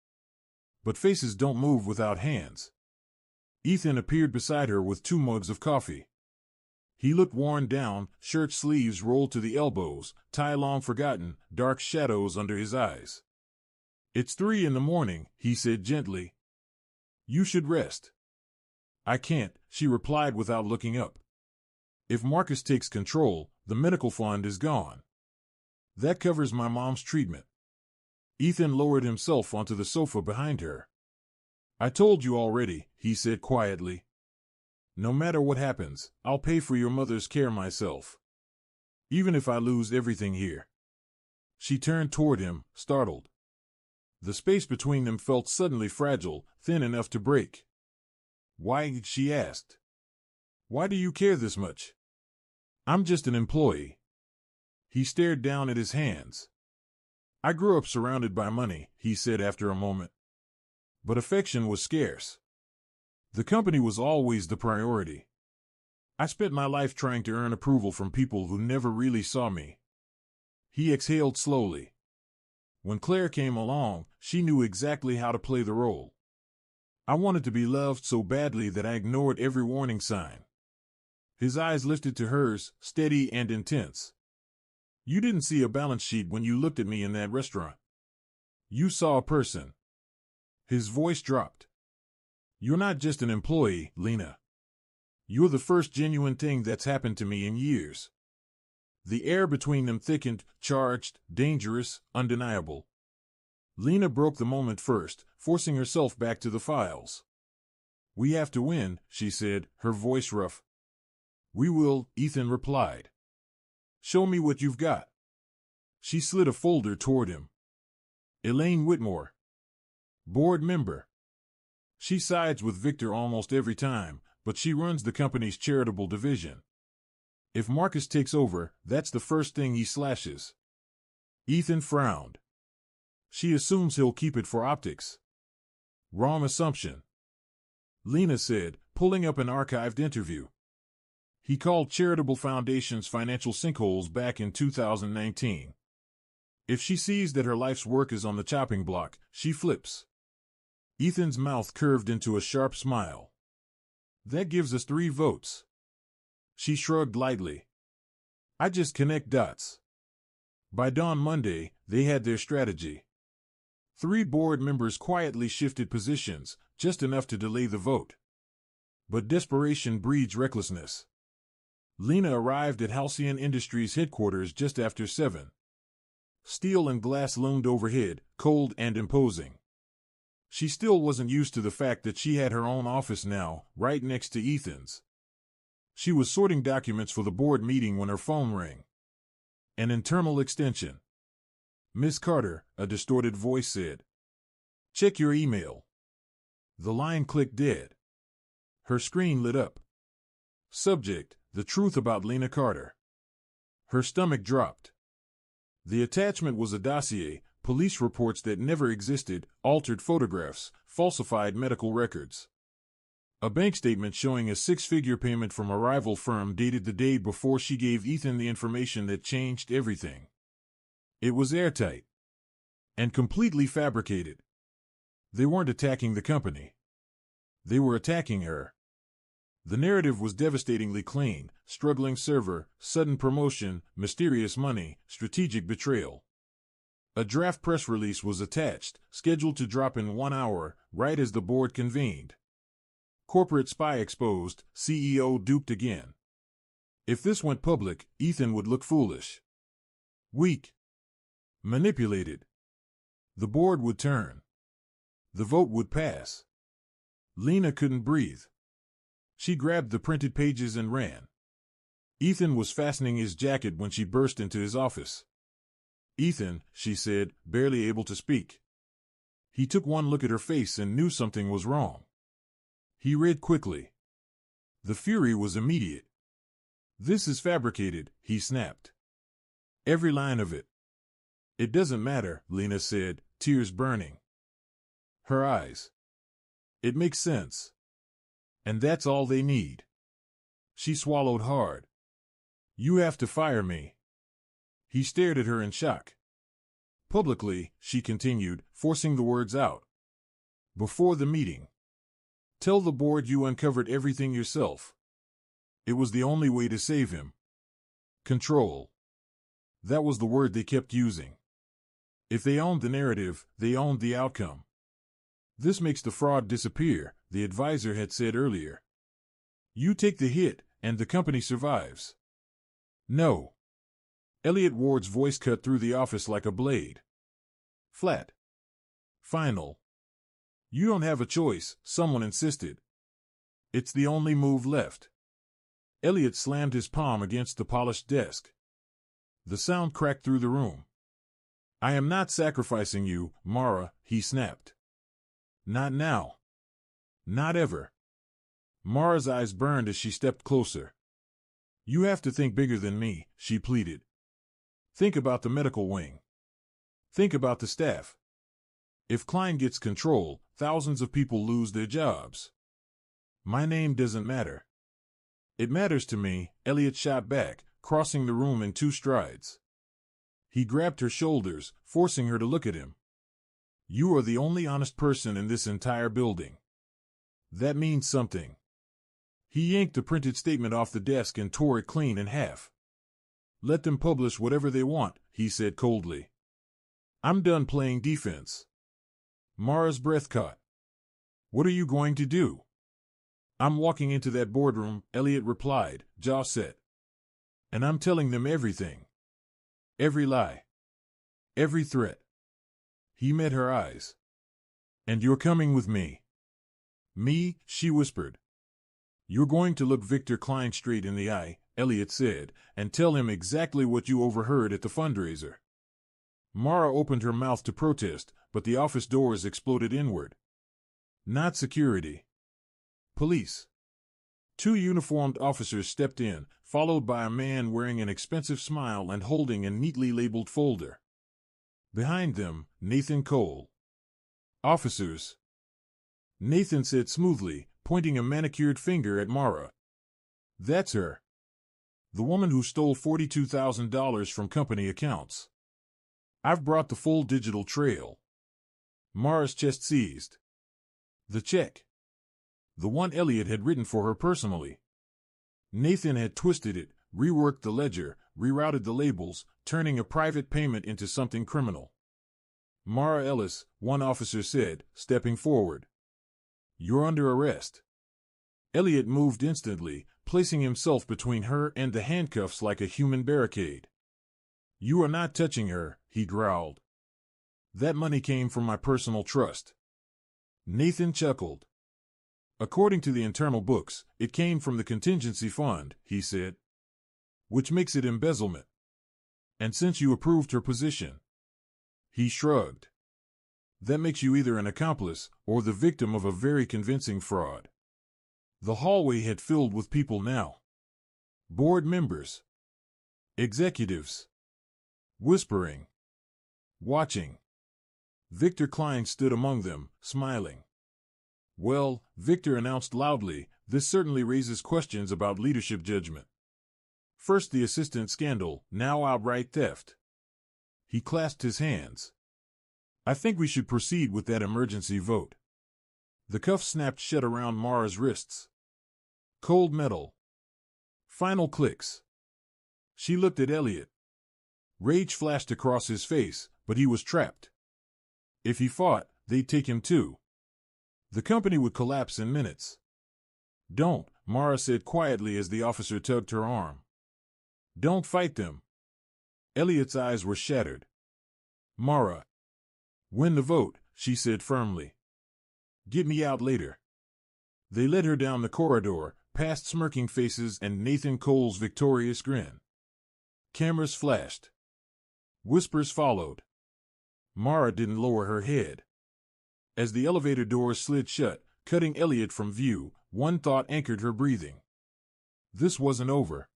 But faces don't move without hands. Ethan appeared beside her with 2 mugs of coffee. He looked worn down, shirt sleeves rolled to the elbows, tie long forgotten, dark shadows under his eyes. It's 3 a.m, he said gently. You should rest. I can't, she replied without looking up. If Marcus takes control, the medical fund is gone. That covers my mom's treatment. Ethan lowered himself onto the sofa behind her. I told you already, he said quietly. No matter what happens, I'll pay for your mother's care myself. Even if I lose everything here. She turned toward him, startled. The space between them felt suddenly fragile, thin enough to break. Why, she asked. Why do you care this much? I'm just an employee. He stared down at his hands. I grew up surrounded by money, he said after a moment. But affection was scarce. The company was always the priority. I spent my life trying to earn approval from people who never really saw me. He exhaled slowly. When Claire came along, she knew exactly how to play the role. I wanted to be loved so badly that I ignored every warning sign. His eyes lifted to hers, steady and intense. You didn't see a balance sheet when you looked at me in that restaurant. You saw a person. His voice dropped. You're not just an employee, Lena. You're the first genuine thing that's happened to me in years. The air between them thickened, charged, dangerous, undeniable. Lena broke the moment first, forcing herself back to the files. We have to win, she said, her voice rough. We will, Ethan replied. Show me what you've got. She slid a folder toward him. Elaine Whitmore. Board member. She sides with Victor almost every time, but she runs the company's charitable division. If Marcus takes over, that's the first thing he slashes. Ethan frowned. She assumes he'll keep it for optics. Wrong assumption. Lena said, pulling up an archived interview. He called charitable foundations financial sinkholes back in 2019. If she sees that her life's work is on the chopping block, she flips. Ethan's mouth curved into a sharp smile. That gives us 3 votes. She shrugged lightly. I just connect dots. By dawn Monday, they had their strategy. 3 board members quietly shifted positions, just enough to delay the vote. But desperation breeds recklessness. Lena arrived at Halcyon Industries headquarters just after 7. Steel and glass loomed overhead, cold and imposing. She still wasn't used to the fact that she had her own office now, right next to Ethan's. She was sorting documents for the board meeting when her phone rang. An internal extension. Miss Carter, a distorted voice said. Check your email. The line clicked dead. Her screen lit up. Subject, the truth about Lena Carter. Her stomach dropped. The attachment was a dossier, police reports that never existed, altered photographs, falsified medical records. A bank statement showing a 6-figure payment from a rival firm dated the day before she gave Ethan the information that changed everything. It was airtight. And completely fabricated. They weren't attacking the company. They were attacking her. The narrative was devastatingly clean: struggling server, sudden promotion, mysterious money, strategic betrayal. A draft press release was attached, scheduled to drop in 1 hour, right as the board convened. Corporate spy exposed, CEO duped again. If this went public, Ethan would look foolish. Weak. Manipulated. The board would turn. The vote would pass. Lena couldn't breathe. She grabbed the printed pages and ran. Ethan was fastening his jacket when she burst into his office. Ethan, she said, barely able to speak. He took one look at her face and knew something was wrong. He read quickly. The fury was immediate. This is fabricated, he snapped. Every line of it. It doesn't matter, Lena said, tears burning. Her eyes. It makes sense. And that's all they need. She swallowed hard. You have to fire me. He stared at her in shock. Publicly, she continued, forcing the words out. Before the meeting. Tell the board you uncovered everything yourself. It was the only way to save him. Control. That was the word they kept using. If they owned the narrative, they owned the outcome. This makes the fraud disappear, the advisor had said earlier. You take the hit, and the company survives. No. Elliot Ward's voice cut through the office like a blade. Flat. Final. You don't have a choice, someone insisted. It's the only move left. Elliot slammed his palm against the polished desk. The sound cracked through the room. I am not sacrificing you, Mara, he snapped. Not now. Not ever. Mara's eyes burned as she stepped closer. You have to think bigger than me, she pleaded. Think about the medical wing. Think about the staff. If Klein gets control, thousands of people lose their jobs. My name doesn't matter. It matters to me, Elliot shot back, crossing the room in 2 strides. He grabbed her shoulders, forcing her to look at him. You are the only honest person in this entire building. That means something. He yanked the printed statement off the desk and tore it clean in half. Let them publish whatever they want, he said coldly. I'm done playing defense. Mara's breath caught. What are you going to do? I'm walking into that boardroom, Elliot replied, jaw set. And I'm telling them everything. Every lie. Every threat. He met her eyes. And you're coming with me. Me, she whispered. You're going to look Victor Klein straight in the eye, Elliot said, and tell him exactly what you overheard at the fundraiser. Mara opened her mouth to protest, but the office doors exploded inward. Not security. Police. 2 uniformed officers stepped in, followed by a man wearing an expensive smile and holding a neatly labeled folder. Behind them, Nathan Cole. Officers. Nathan said smoothly, pointing a manicured finger at Mara. That's her. The woman who stole $42,000 from company accounts. I've brought the full digital trail. Mara's chest seized. The check. The one Elliot had written for her personally. Nathan had twisted it, reworked the ledger, rerouted the labels, turning a private payment into something criminal. Mara Ellis, one officer said, stepping forward. You're under arrest. Elliot moved instantly, placing himself between her and the handcuffs like a human barricade. You are not touching her, he growled. That money came from my personal trust. Nathan chuckled. According to the internal books, it came from the contingency fund, he said. Which makes it embezzlement. And since you approved her position. He shrugged. That makes you either an accomplice or the victim of a very convincing fraud. The hallway had filled with people now. Board members. Executives. Whispering. Watching. Victor Klein stood among them, smiling. Well, Victor announced loudly, this certainly raises questions about leadership judgment. First the assistant scandal, now outright theft. He clasped his hands. I think we should proceed with that emergency vote. The cuff snapped shut around Mara's wrists. Cold metal. Final clicks. She looked at Elliot. Rage flashed across his face, but he was trapped. If he fought, they'd take him too. The company would collapse in minutes. Don't, Mara said quietly as the officer tugged her arm. Don't fight them. Elliot's eyes were shattered. Mara. Win the vote, she said firmly. Get me out later. They led her down the corridor, past smirking faces and Nathan Cole's victorious grin. Cameras flashed. Whispers followed. Mara didn't lower her head. As the elevator doors slid shut, cutting Elliot from view, one thought anchored her breathing. This wasn't over.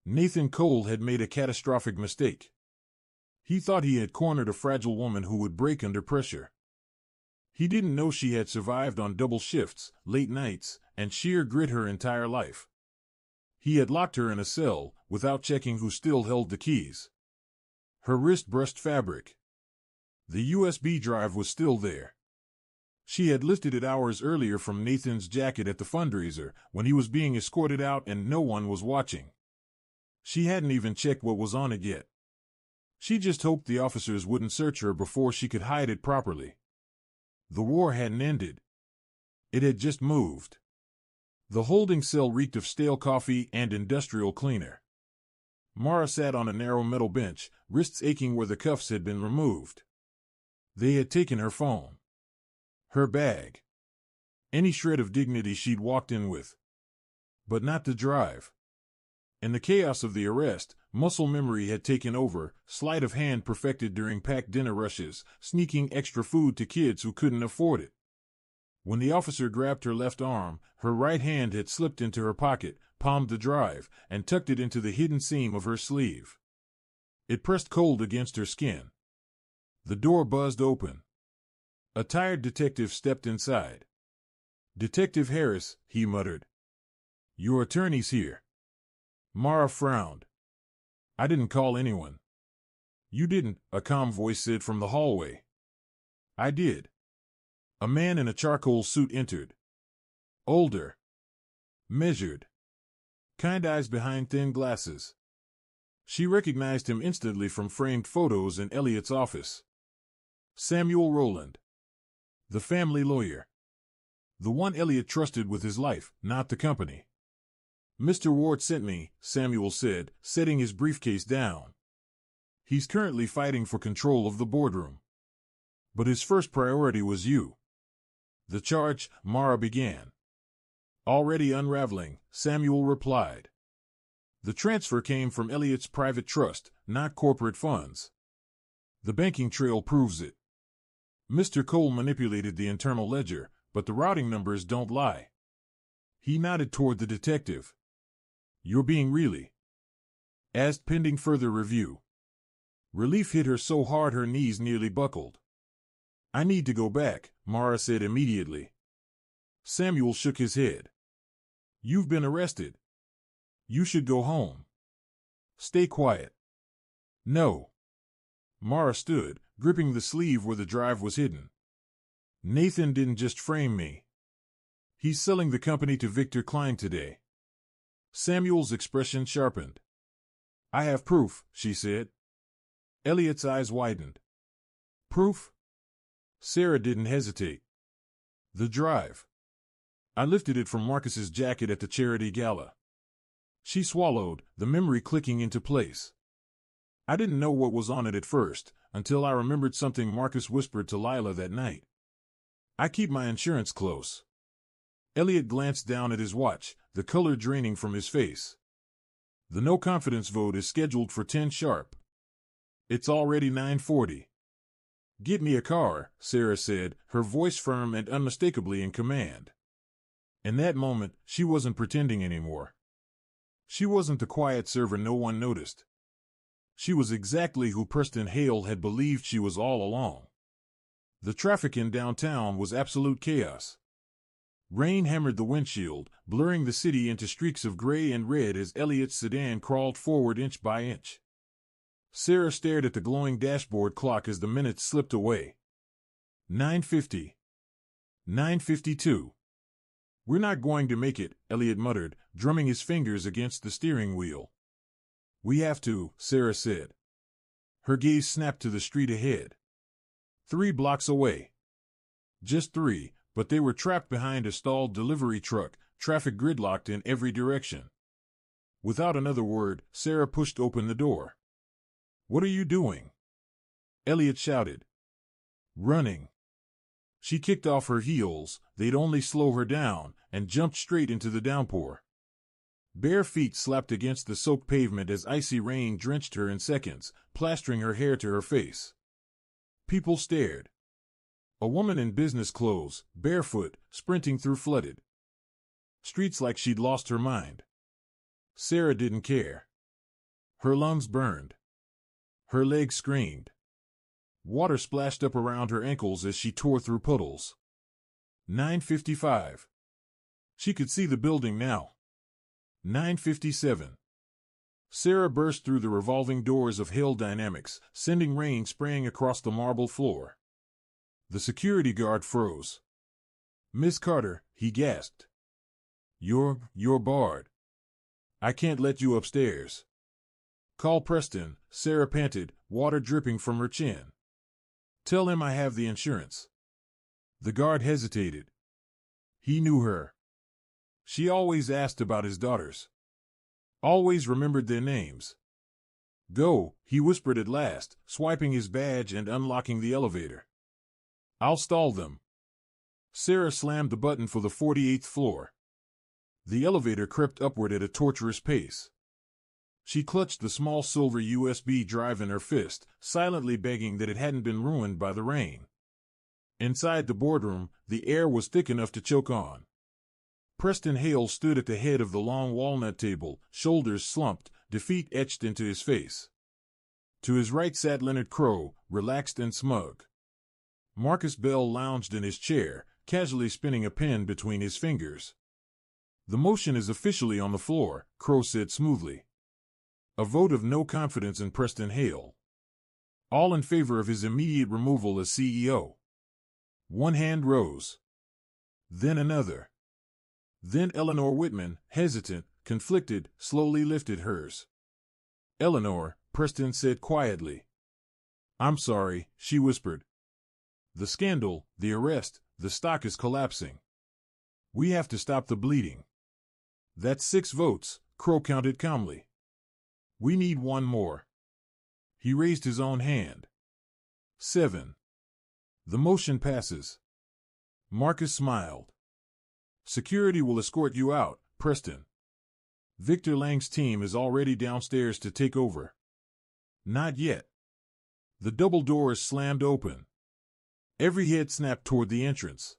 Nathan Cole had made a catastrophic mistake. He thought he had cornered a fragile woman who would break under pressure. He didn't know she had survived on double shifts, late nights, and sheer grit her entire life. He had locked her in a cell, without checking who still held the keys. Her wrist brushed fabric. The USB drive was still there. She had lifted it hours earlier from Nathan's jacket at the fundraiser, when he was being escorted out and no one was watching. She hadn't even checked what was on it yet. She just hoped the officers wouldn't search her before she could hide it properly. The war hadn't ended. It had just moved. The holding cell reeked of stale coffee and industrial cleaner. Mara sat on a narrow metal bench, wrists aching where the cuffs had been removed. They had taken her phone. Her bag. Any shred of dignity she'd walked in with. But not the drive. In the chaos of the arrest, muscle memory had taken over, sleight of hand perfected during packed dinner rushes, sneaking extra food to kids who couldn't afford it. When the officer grabbed her left arm, her right hand had slipped into her pocket, palmed the drive, and tucked it into the hidden seam of her sleeve. It pressed cold against her skin. The door buzzed open. A tired detective stepped inside. "Detective Harris," he muttered. "Your attorney's here." Mara frowned. "I didn't call anyone." "You didn't," a calm voice said from the hallway. "I did." A man in a charcoal suit entered. Older. Measured. Kind eyes behind thin glasses. She recognized him instantly from framed photos in Elliot's office. Samuel Rowland. The family lawyer. The one Elliot trusted with his life, not the company. "Mr. Ward sent me," Samuel said, setting his briefcase down. "He's currently fighting for control of the boardroom. But his first priority was you." "The charge," Mara began. "Already unraveling," Samuel replied. "The transfer came from Elliot's private trust, not corporate funds. The banking trail proves it. Mr. Cole manipulated the internal ledger, but the routing numbers don't lie." He nodded toward the detective. "You're being really asked pending further review." Relief hit her so hard her knees nearly buckled. "I need to go back," Mara said immediately. Samuel shook his head. "You've been arrested. You should go home. Stay quiet." "No." Mara stood, gripping the sleeve where the drive was hidden. "Nathan didn't just frame me. He's selling the company to Victor Klein today." Samuel's expression sharpened. "I have proof," she said. Elliot's eyes widened. "Proof?" Sarah didn't hesitate. "The drive. I lifted it from Marcus's jacket at the charity gala." She swallowed, the memory clicking into place. "I didn't know what was on it at first, until I remembered something Marcus whispered to Lila that night. I keep my insurance close." Elliot glanced down at his watch, the color draining from his face. "The no confidence vote is scheduled for 10 sharp. It's already 9:40. "Get me a car," Sarah said, her voice firm and unmistakably in command. In that moment, she wasn't pretending anymore. She wasn't the quiet server no one noticed. She was exactly who Preston Hale had believed she was all along. The traffic in downtown was absolute chaos. Rain hammered the windshield, blurring the city into streaks of gray and red as Elliot's sedan crawled forward inch by inch. Sarah stared at the glowing dashboard clock as the minutes slipped away. 9:50. 9:52. "We're not going to make it," Elliot muttered, drumming his fingers against the steering wheel. "We have to," Sarah said. Her gaze snapped to the street ahead. 3 blocks away. Just 3, but they were trapped behind a stalled delivery truck, traffic gridlocked in every direction. Without another word, Sarah pushed open the door. "What are you doing?" Elliot shouted. "Running." She kicked off her heels, they'd only slow her down, and jumped straight into the downpour. Bare feet slapped against the soaked pavement as icy rain drenched her in seconds, plastering her hair to her face. People stared. A woman in business clothes, barefoot, sprinting through flooded streets like she'd lost her mind. Sarah didn't care. Her lungs burned. Her legs screamed. Water splashed up around her ankles as she tore through puddles. 9:55. She could see the building now. 9:57. Sarah burst through the revolving doors of Hale Dynamics, sending rain spraying across the marble floor. The security guard froze. "Miss Carter," he gasped. You're barred. I can't let you upstairs." "Call Preston," Sarah panted, water dripping from her chin. "Tell him I have the insurance." The guard hesitated. He knew her. She always asked about his daughters. Always remembered their names. "Go," he whispered at last, swiping his badge and unlocking the elevator. "I'll stall them." Sarah slammed the button for the 48th floor. The elevator crept upward at a torturous pace. She clutched the small silver USB drive in her fist, silently begging that it hadn't been ruined by the rain. Inside the boardroom, the air was thick enough to choke on. Preston Hale stood at the head of the long walnut table, shoulders slumped, defeat etched into his face. To his right sat Leonard Crowe, relaxed and smug. Marcus Bell lounged in his chair, casually spinning a pen between his fingers. "The motion is officially on the floor," Crowe said smoothly. A vote of no confidence in Preston Hale. All in favor of his immediate removal as CEO. One hand rose. Then another. Then Eleanor Whitman, hesitant, conflicted, slowly lifted hers. "Eleanor," Preston said quietly. "I'm sorry," she whispered. "The scandal, the arrest, the stock is collapsing. We have to stop the bleeding." "That's 6 votes," Crowe counted calmly. "We need one more." He raised his own hand. 7. The motion passes. Marcus smiled. "Security will escort you out, Preston. Victor Lang's team is already downstairs to take over." "Not yet." The double doors slammed open. Every head snapped toward the entrance.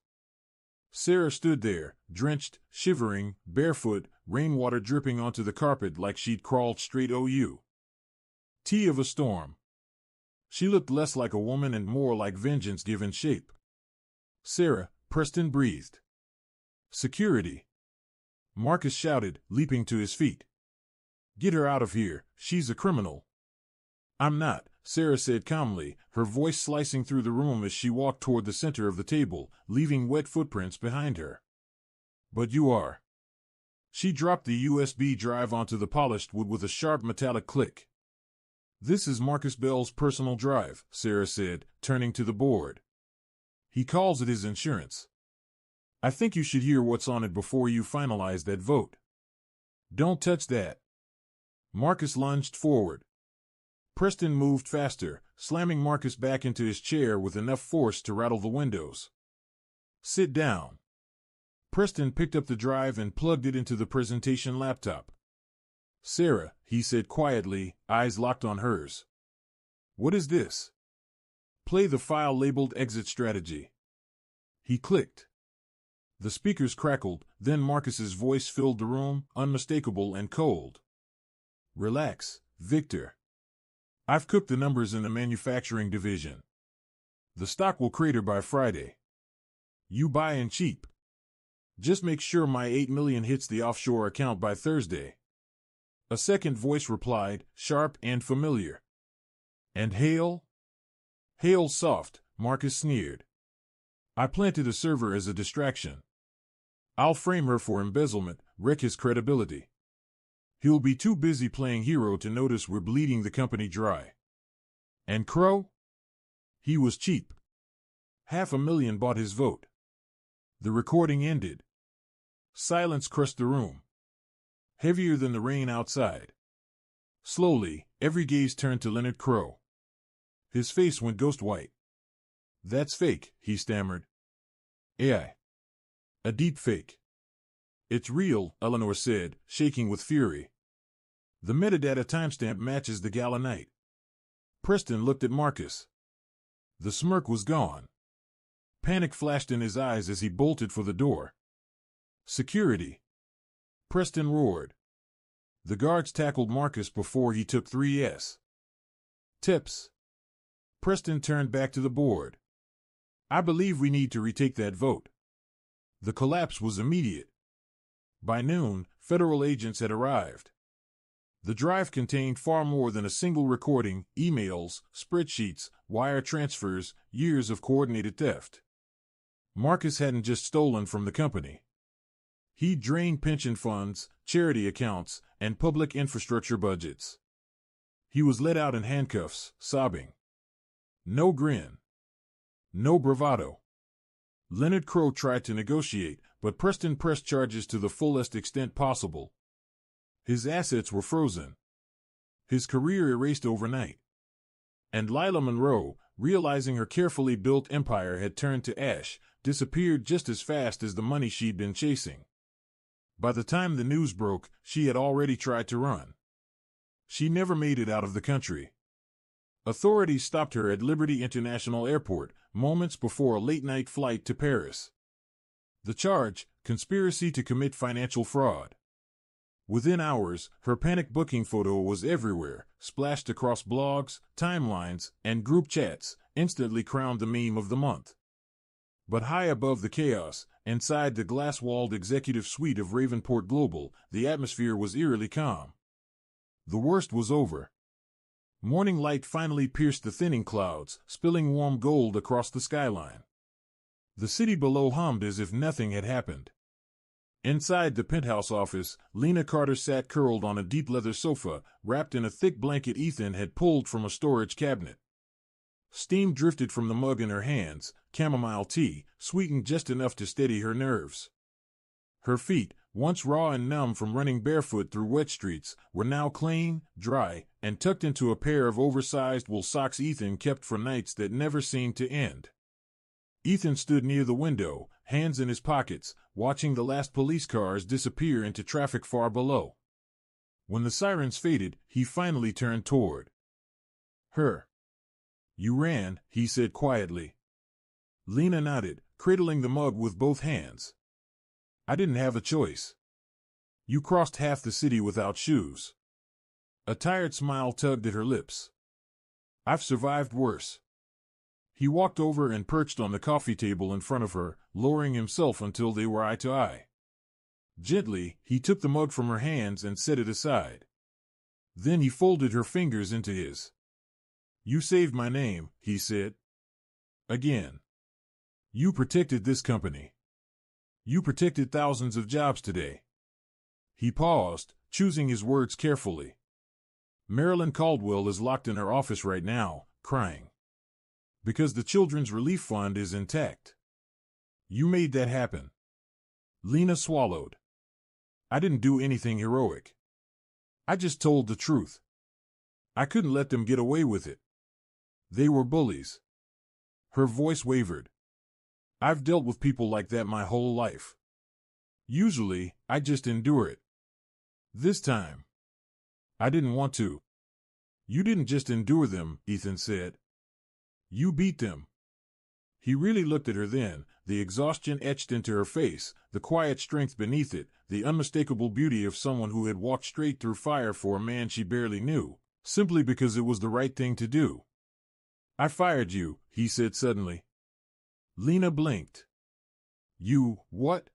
Sarah stood there, drenched, shivering, barefoot, rainwater dripping onto the carpet like she'd crawled straight OU. Tea of a storm. She looked less like a woman and more like vengeance given shape. "Sarah," Preston breathed. "Security!" Marcus shouted, leaping to his feet. "Get her out of here, she's a criminal." "I'm not," Sarah said calmly, her voice slicing through the room as she walked toward the center of the table, leaving wet footprints behind her. "But you are." She dropped the USB drive onto the polished wood with a sharp metallic click. "This is Marcus Bell's personal drive," Sarah said, turning to the board. "He calls it his insurance. I think you should hear what's on it before you finalize that vote." "Don't touch that." Marcus lunged forward. Preston moved faster, slamming Marcus back into his chair with enough force to rattle the windows. "Sit down." Preston picked up the drive and plugged it into the presentation laptop. "Sarah," he said quietly, eyes locked on hers. "What is this?" "Play the file labeled Exit Strategy." He clicked. The speakers crackled, then Marcus's voice filled the room, unmistakable and cold. "Relax, Victor. I've cooked the numbers in the manufacturing division. The stock will crater by Friday. You buy in cheap. Just make sure my $8 million hits the offshore account by Thursday." A second voice replied, sharp and familiar. "And Hale?" "Hale's soft," Marcus sneered. "I planted a server as a distraction. I'll frame her for embezzlement, wreck his credibility. He'll be too busy playing hero to notice we're bleeding the company dry." "And Crowe?" "He was cheap. $500,000 bought his vote." The recording ended. Silence crushed the room. Heavier than the rain outside. Slowly, every gaze turned to Leonard Crowe. His face went ghost white. "That's fake," he stammered. "AI. A deep fake." "It's real," Eleanor said, shaking with fury. "The metadata timestamp matches the gala night." Preston looked at Marcus. The smirk was gone. Panic flashed in his eyes as he bolted for the door. "Security!" Preston roared. The guards tackled Marcus before he took 3S. "Tips." Preston turned back to the board. "I believe we need to retake that vote." The collapse was immediate. By noon, federal agents had arrived. The drive contained far more than a single recording, emails, spreadsheets, wire transfers, years of coordinated theft. Marcus hadn't just stolen from the company. He drained pension funds, charity accounts, and public infrastructure budgets. He was let out in handcuffs, sobbing. No grin. No bravado. Leonard Crowe tried to negotiate, but Preston pressed charges to the fullest extent possible. His assets were frozen. His career erased overnight. And Lila Monroe, realizing her carefully built empire had turned to ash, disappeared just as fast as the money she'd been chasing. By the time the news broke, she had already tried to run. She never made it out of the country. Authorities stopped her at Liberty International Airport, moments before a late-night flight to Paris. The charge: conspiracy to commit financial fraud. Within hours, her panic booking photo was everywhere, splashed across blogs, timelines, and group chats, instantly crowned the meme of the month. But high above the chaos, inside the glass-walled executive suite of Ravenport Global, the atmosphere was eerily calm. The worst was over. Morning light finally pierced the thinning clouds, spilling warm gold across the skyline. The city below hummed as if nothing had happened. Inside the penthouse office, Lena Carter sat curled on a deep leather sofa, wrapped in a thick blanket Ethan had pulled from a storage cabinet. Steam drifted from the mug in her hands, chamomile tea, sweetened just enough to steady her nerves. Her feet, once raw and numb from running barefoot through wet streets, were now clean, dry, and tucked into a pair of oversized wool socks Ethan kept for nights that never seemed to end. Ethan stood near the window, hands in his pockets, watching the last police cars disappear into traffic far below. When the sirens faded, he finally turned toward her. "You ran," he said quietly. Lena nodded, cradling the mug with both hands. "I didn't have a choice. You crossed half the city without shoes." A tired smile tugged at her lips. "I've survived worse." He walked over and perched on the coffee table in front of her, lowering himself until they were eye to eye. Gently, he took the mug from her hands and set it aside. Then he folded her fingers into his. "You saved my name," he said. "Again. You protected this company. You protected thousands of jobs today." He paused, choosing his words carefully. "Marilyn Caldwell is locked in her office right now, crying. Because the Children's Relief Fund is intact. You made that happen." Lena swallowed. "I didn't do anything heroic. I just told the truth. I couldn't let them get away with it. They were bullies." Her voice wavered. "I've dealt with people like that my whole life. Usually, I just endure it. This time, I didn't want to." "You didn't just endure them," Ethan said. "You beat them." He really looked at her then, the exhaustion etched into her face, the quiet strength beneath it, the unmistakable beauty of someone who had walked straight through fire for a man she barely knew, simply because it was the right thing to do. "I fired you," he said suddenly. Lena blinked. "You, what?"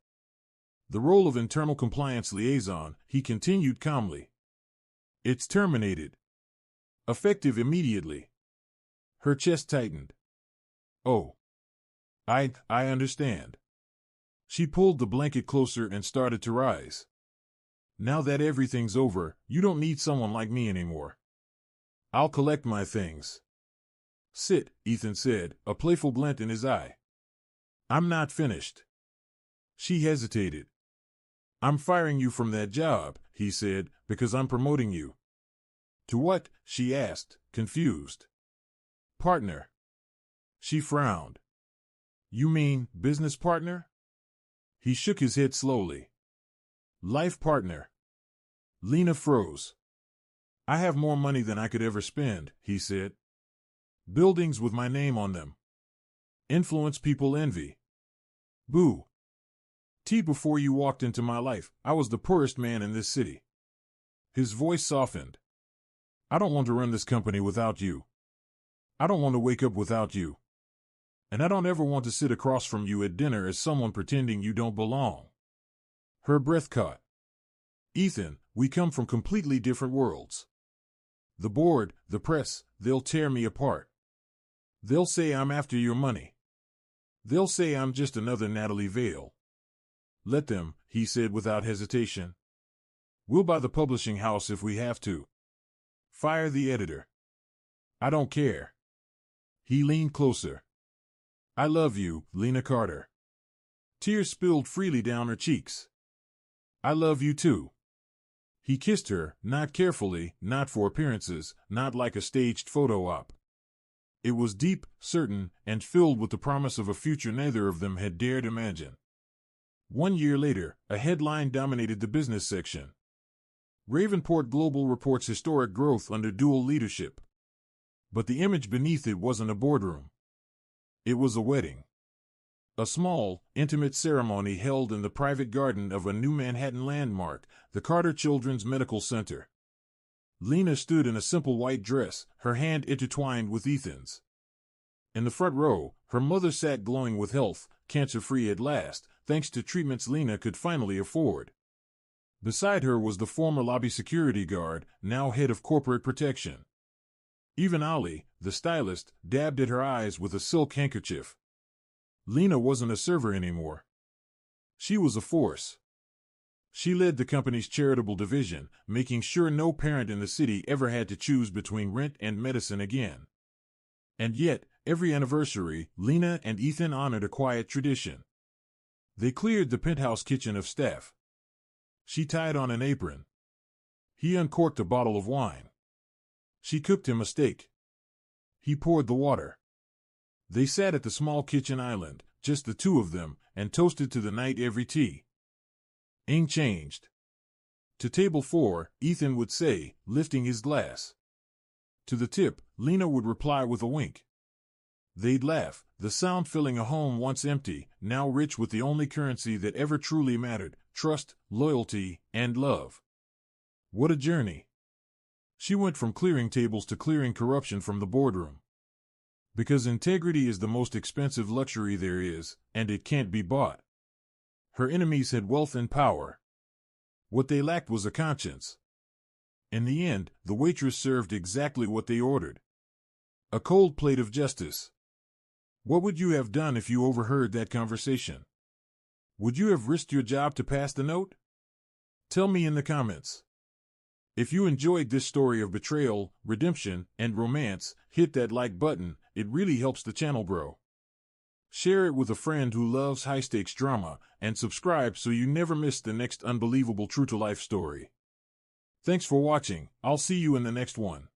"The role of internal compliance liaison," he continued calmly. "It's terminated. Effective immediately." Her chest tightened. "Oh. I understand." She pulled the blanket closer and started to rise. "Now that everything's over, you don't need someone like me anymore. I'll collect my things." "Sit," Ethan said, a playful glint in his eye. "I'm not finished." She hesitated. "I'm firing you from that job," he said, "because I'm promoting you." "To what?" she asked, confused. "Partner." She frowned. "You mean business partner?" He shook his head slowly. "Life partner." Lena froze. "I have more money than I could ever spend," he said. "Buildings with my name on them. Influence people envy. Boo. Before you walked into my life, I was the poorest man in this city." His voice softened. "I don't want to run this company without you. I don't want to wake up without you. And I don't ever want to sit across from you at dinner as someone pretending you don't belong." Her breath caught. "Ethan, we come from completely different worlds. The board, the press, they'll tear me apart. They'll say I'm after your money. They'll say I'm just another Natalie Vale." "Let them," he said without hesitation. "We'll buy the publishing house if we have to. Fire the editor. I don't care." He leaned closer. "I love you, Lena Carter." Tears spilled freely down her cheeks. "I love you too." He kissed her, not carefully, not for appearances, not like a staged photo op. It was deep, certain, and filled with the promise of a future neither of them had dared imagine. 1 year later, a headline dominated the business section. Ravenport Global reports historic growth under dual leadership. But the image beneath it wasn't a boardroom. It was a wedding. A small, intimate ceremony held in the private garden of a new Manhattan landmark, the Carter Children's Medical Center. Lena stood in a simple white dress, her hand intertwined with Ethan's. In the front row, her mother sat glowing with health, cancer-free at last, thanks to treatments Lena could finally afford. Beside her was the former lobby security guard, now head of corporate protection. Even Ollie, the stylist, dabbed at her eyes with a silk handkerchief. Lena wasn't a server anymore. She was a force. She led the company's charitable division, making sure no parent in the city ever had to choose between rent and medicine again. And yet, every anniversary, Lena and Ethan honored a quiet tradition. They cleared the penthouse kitchen of staff. She tied on an apron. He uncorked a bottle of wine. She cooked him a steak. He poured the water. They sat at the small kitchen island, just the two of them, and toasted to the night every tea. Ain't changed. To table 4, Ethan would say, lifting his glass. To the tip, Lena would reply with a wink. They'd laugh, the sound filling a home once empty, now rich with the only currency that ever truly mattered, trust, loyalty, and love. What a journey. She went from clearing tables to clearing corruption from the boardroom. Because integrity is the most expensive luxury there is, and it can't be bought. Her enemies had wealth and power. What they lacked was a conscience. In the end, the waitress served exactly what they ordered. A cold plate of justice. What would you have done if you overheard that conversation? Would you have risked your job to pass the note? Tell me in the comments. If you enjoyed this story of betrayal, redemption, and romance, hit that like button, it really helps the channel grow. Share it with a friend who loves high-stakes drama, and subscribe so you never miss the next unbelievable true-to-life story. Thanks for watching, I'll see you in the next one.